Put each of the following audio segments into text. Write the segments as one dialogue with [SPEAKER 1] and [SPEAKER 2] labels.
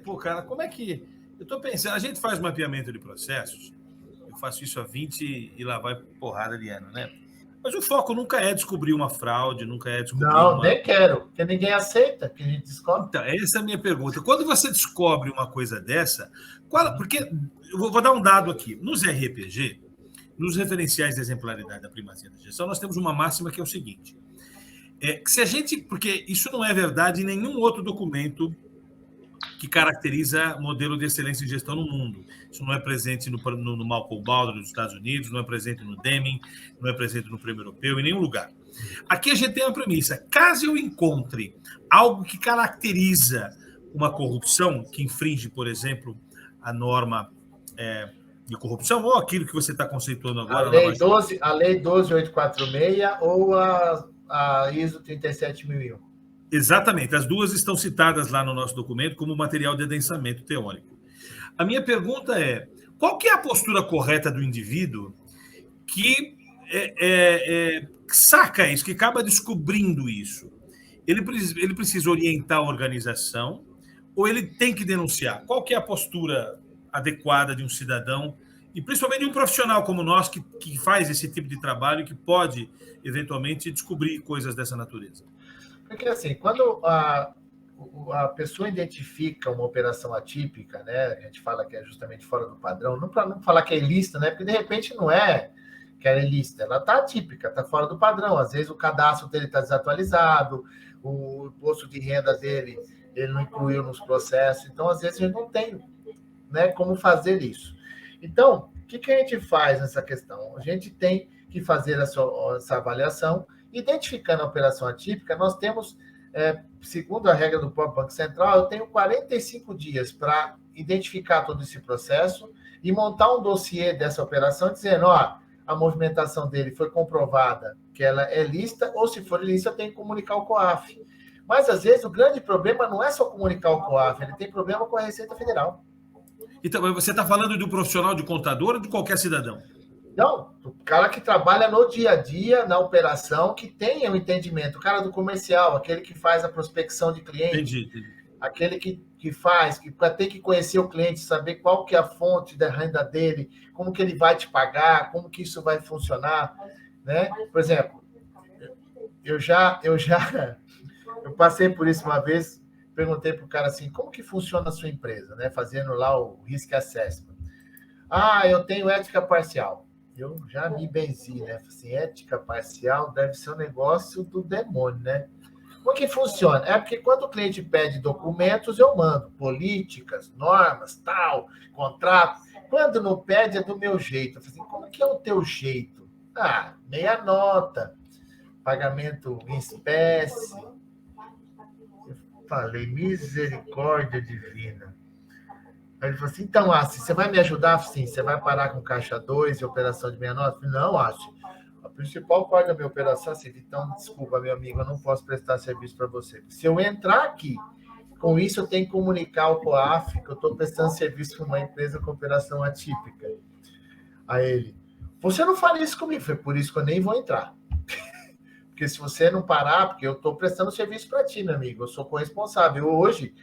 [SPEAKER 1] Pô, cara, como é que... Eu estou pensando, a gente faz mapeamento de processos, eu faço isso há 20 e lá vai porrada de ano, né? Mas o foco nunca é descobrir uma fraude, nunca é descobrir
[SPEAKER 2] Não, nem quero, porque ninguém aceita que a gente descobre.
[SPEAKER 1] Então, essa é a minha pergunta. Quando você descobre uma coisa dessa, porque eu vou dar um dado aqui. Nos RPG, nos referenciais de exemplaridade da primazia da gestão, nós temos uma máxima que é o seguinte: que se a gente, porque isso não é verdade em nenhum outro documento que caracteriza modelo de excelência em gestão no mundo. Isso não é presente no Malcolm Baldrin dos Estados Unidos, não é presente no Deming, não é presente no Prêmio Europeu, em nenhum lugar. Aqui a gente tem uma premissa. Caso eu encontre algo que caracteriza uma corrupção, que infringe, por exemplo, a norma de corrupção, ou aquilo que você está conceituando agora.
[SPEAKER 2] A lei 12.846 ou a ISO 37001.
[SPEAKER 1] Exatamente, as duas estão citadas lá no nosso documento como material de adensamento teórico. A minha pergunta é, qual que é a postura correta do indivíduo que saca isso, que acaba descobrindo isso? Ele precisa orientar a organização ou ele tem que denunciar? Qual que é a postura adequada de um cidadão e principalmente de um profissional como nós que faz esse tipo de trabalho e que pode, eventualmente, descobrir coisas dessa natureza?
[SPEAKER 2] Porque, assim, quando a pessoa identifica uma operação atípica, né, a gente fala que é justamente fora do padrão, não para não falar que é ilícita, né, porque de repente não é que ela é ilícita, ela está atípica, está fora do padrão. Às vezes o cadastro dele está desatualizado, o imposto de renda dele ele não incluiu nos processos, então às vezes a gente não tem, né, como fazer isso. Então, o que a gente faz nessa questão? A gente tem que fazer essa avaliação. Identificando a operação atípica, nós temos, segundo a regra do próprio Banco Central, eu tenho 45 dias para identificar todo esse processo e montar um dossiê dessa operação, dizendo, a movimentação dele foi comprovada que ela é lícita, ou se for ilícita, eu tenho que comunicar o COAF. Mas, às vezes, o grande problema não é só comunicar o COAF, ele tem problema com a Receita Federal.
[SPEAKER 1] Então, você está falando de um profissional de contador ou de qualquer cidadão?
[SPEAKER 2] Não, o cara que trabalha no dia a dia, na operação, que tenha o entendimento. O cara do comercial, aquele que faz a prospecção de cliente. Entendi. Aquele que faz, que tem que conhecer o cliente, saber qual que é a fonte da renda dele, como que ele vai te pagar, como que isso vai funcionar, né? Por exemplo, eu passei por isso uma vez, perguntei para o cara assim, como que funciona a sua empresa, né? Fazendo lá o Risk Assessment. Eu tenho ética parcial. Eu já me benzi, né? Assim, ética parcial deve ser um negócio do demônio, né? Como que funciona? É porque quando o cliente pede documentos, eu mando políticas, normas, tal, contrato. Quando não pede, é do meu jeito. Eu falei assim, como que é o teu jeito? Meia nota, pagamento em espécie. Eu falei, misericórdia divina. Aí ele falou assim, então, Assi, você vai me ajudar? Sim, você vai parar com caixa 2 e operação de meia nota? Não, Assi. A principal parte da minha operação é assim, então, desculpa, meu amigo, eu não posso prestar serviço para você. Se eu entrar aqui, com isso eu tenho que comunicar ao COAF que eu estou prestando serviço para uma empresa com operação atípica. Aí ele, você não faria isso comigo? Foi por isso que eu nem vou entrar. Porque se você não parar, porque eu estou prestando serviço para ti, meu amigo, eu sou corresponsável. Hoje,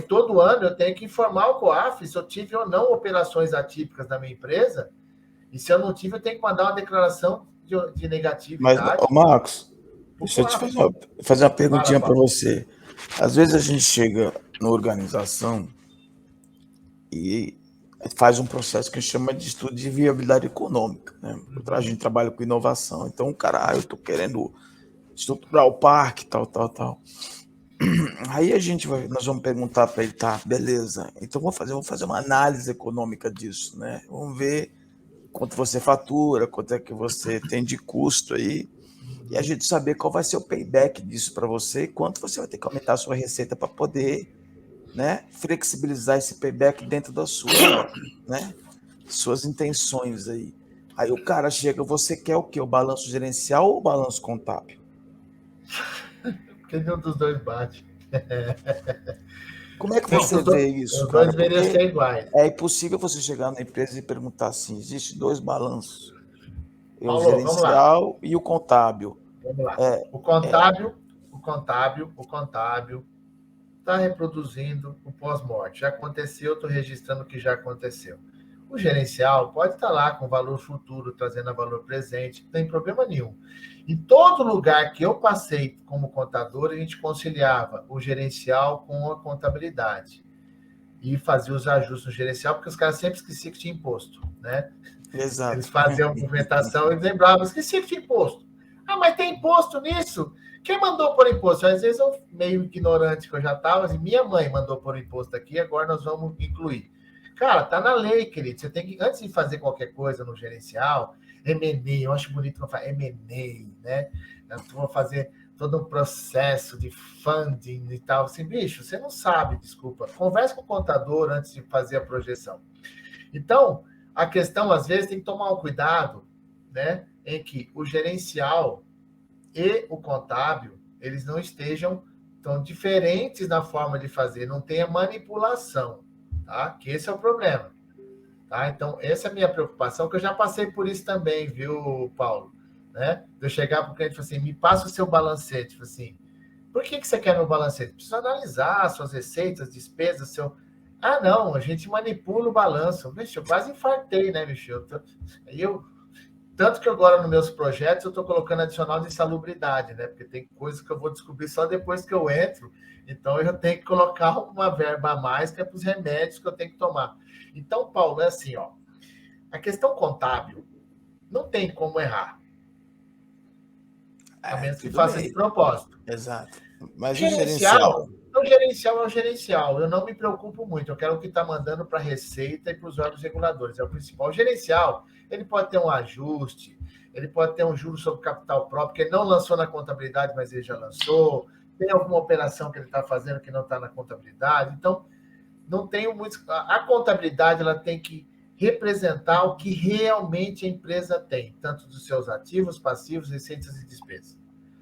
[SPEAKER 2] todo ano, eu tenho que informar o COAF se eu tive ou não operações atípicas na minha empresa, e se eu não tive, eu tenho que mandar uma declaração de negatividade.
[SPEAKER 3] Mas, Marcos, deixa eu te fazer uma perguntinha para você. Às vezes a gente chega na organização e faz um processo que a gente chama de estudo de viabilidade econômica, né? A gente trabalha com inovação. Então, o cara, eu estou querendo estruturar o parque, tal. Aí nós vamos perguntar para ele, tá, beleza, então vamos fazer uma análise econômica disso, né? Vamos ver quanto você fatura, quanto é que você tem de custo aí, e a gente saber qual vai ser o payback disso para você e quanto você vai ter que aumentar a sua receita para poder, né, flexibilizar esse payback dentro da suas intenções aí. Aí o cara chega, você quer o quê? O balanço gerencial ou o balanço contábil?
[SPEAKER 2] Porque nenhum dos dois bate.
[SPEAKER 3] Como é que você vê isso,
[SPEAKER 2] cara? Os dois deveriam ser iguais.
[SPEAKER 3] É impossível você chegar na empresa e perguntar assim, existe 2 balanços,
[SPEAKER 2] Paulo,
[SPEAKER 3] o gerencial e o contábil.
[SPEAKER 2] Vamos lá. O contábil, está reproduzindo o pós-morte. Já aconteceu, estou registrando o que já aconteceu. O gerencial pode estar lá com valor futuro, trazendo a valor presente, não tem problema nenhum. Em todo lugar que eu passei como contador, a gente conciliava o gerencial com a contabilidade. E fazia os ajustes no gerencial, porque os caras sempre esqueciam que tinha imposto, né?
[SPEAKER 3] Exato.
[SPEAKER 2] Eles faziam a movimentação e lembravam, esqueci que tinha imposto. Ah, mas tem imposto nisso? Quem mandou por imposto? Às vezes eu, meio ignorante que eu já estava, assim, minha mãe mandou por imposto aqui, agora nós vamos incluir. Cara, tá na lei, querido. Você tem que, antes de fazer qualquer coisa no gerencial, M&A, eu acho bonito quando fala M&A, né? Eu vou fazer todo um processo de funding e tal. Assim, bicho, você não sabe, desculpa. Converse com o contador antes de fazer a projeção. Então, a questão, às vezes, tem que tomar um cuidado, né? Em que o gerencial e o contábil, eles não estejam tão diferentes na forma de fazer, não tenha manipulação, tá? Que esse é o problema, tá? Então, essa é a minha preocupação, que eu já passei por isso também, viu, Paulo? Né? De eu chegar para o cliente e falar assim, me passa o seu balancete, tipo assim, por que você quer meu balancete? Preciso analisar suas receitas, despesas, seu... Ah, não, a gente manipula o balanço. Vixe, eu quase infartei, né, bicho? Tanto que agora nos meus projetos eu estou colocando adicional de insalubridade, né? Porque tem coisas que eu vou descobrir só depois que eu entro. Então eu tenho que colocar uma verba a mais que é para os remédios que eu tenho que tomar. Então, Paulo, é assim, ó. A questão contábil não tem como errar. A menos que faça de propósito.
[SPEAKER 3] Exato. Mas
[SPEAKER 2] gerencial é o gerencial. Eu não me preocupo muito. Eu quero o que está mandando para a Receita e para os órgãos reguladores. É o principal. O gerencial, ele pode ter um ajuste, ele pode ter um juro sobre capital próprio, que ele não lançou na contabilidade, mas ele já lançou. Tem alguma operação que ele está fazendo que não está na contabilidade. Então, não tenho muito... A contabilidade ela tem que representar o que realmente a empresa tem, tanto dos seus ativos, passivos, receitas e despesas.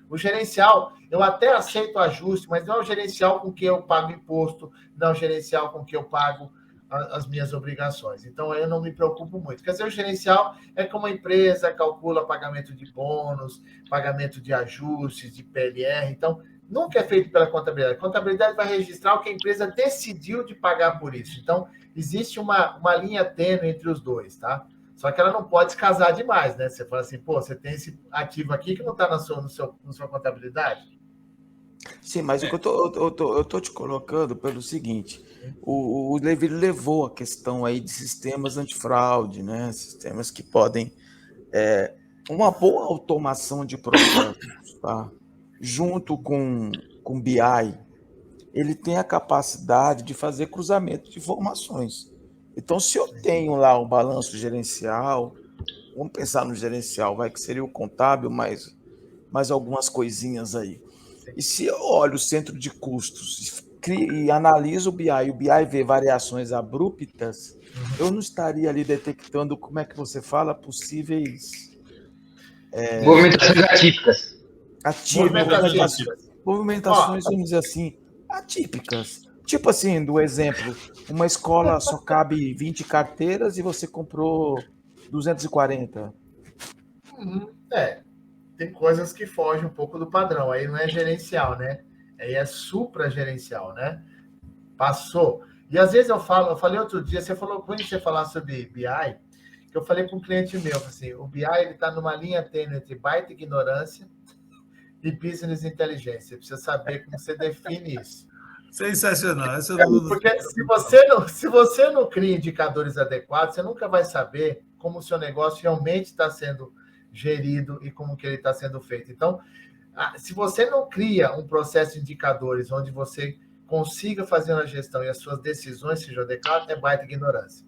[SPEAKER 2] O gerencial, eu até aceito o ajuste, mas não é o gerencial com que eu pago imposto, não é o gerencial com que eu pago as minhas obrigações. Então, eu não me preocupo muito. Quer dizer, o gerencial é como a empresa calcula pagamento de bônus, pagamento de ajustes, de PLR. Então, nunca é feito pela contabilidade. A contabilidade vai registrar o que a empresa decidiu de pagar por isso. Então, existe uma linha tênue entre os dois, tá? Só que ela não pode se casar demais, né? Você fala assim, pô, você tem esse ativo aqui que não está na sua contabilidade.
[SPEAKER 3] Sim, mas o que eu tô te colocando pelo seguinte, o Levi levou a questão aí de sistemas antifraude, né? Sistemas que podem... uma boa automação de processos, tá? Junto com BI, ele tem a capacidade de fazer cruzamento de informações. Então, se eu tenho lá o balanço gerencial, vamos pensar no gerencial, vai que seria o contábil, mais algumas coisinhas aí. E se eu olho o centro de custos e analiso o BI vê variações abruptas, eu não estaria ali detectando, como é que você fala, possíveis...
[SPEAKER 4] movimentações atípicas.
[SPEAKER 3] Movimentações, vamos dizer assim, atípicas. Tipo assim, do exemplo, uma escola só cabe 20 carteiras e você comprou 240.
[SPEAKER 2] Tem coisas que fogem um pouco do padrão. Aí não é gerencial, né? Aí é supragerencial, né? Passou. E às vezes eu falei outro dia, quando você falar sobre BI, que eu falei para um cliente meu, assim, o BI está numa linha tênue entre baita ignorância e business inteligência. Você precisa saber como você define isso.
[SPEAKER 1] Sensacional.
[SPEAKER 2] Porque se você não cria indicadores adequados, você nunca vai saber como o seu negócio realmente está sendo gerido e como que ele está sendo feito. Então, se você não cria um processo de indicadores onde você consiga fazer uma gestão e as suas decisões sejam adequadas, é baita ignorância.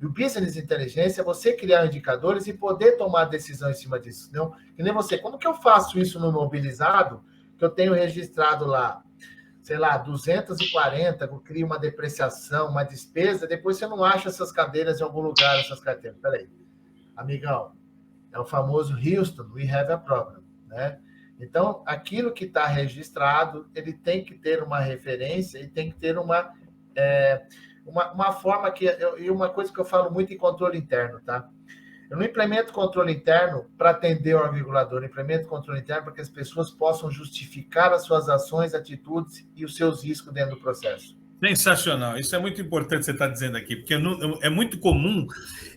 [SPEAKER 2] E o business inteligência é você criar indicadores e poder tomar decisão em cima disso. Não? Que nem você. Como que eu faço isso no mobilizado, que eu tenho registrado lá, sei lá, 240, eu crio uma depreciação, uma despesa, depois você não acha essas cadeiras em algum lugar, essas carteiras. Peraí, amigão, é o famoso Houston, we have a problem, né? Então, aquilo que está registrado, ele tem que ter uma referência e tem que ter uma forma que... E uma coisa que eu falo muito em controle interno, tá? Eu não implemento controle interno para atender o órgão regulador, eu implemento controle interno para que as pessoas possam justificar as suas ações, atitudes e os seus riscos dentro do processo.
[SPEAKER 1] Sensacional. Isso é muito importante você estar dizendo aqui, porque é muito comum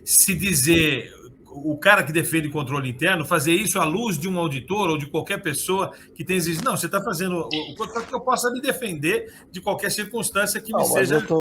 [SPEAKER 1] se dizer, o cara que defende controle interno, fazer isso à luz de um auditor ou de qualquer pessoa que tem exigência. Não, você está fazendo o controle que eu possa me defender de qualquer circunstância que me seja...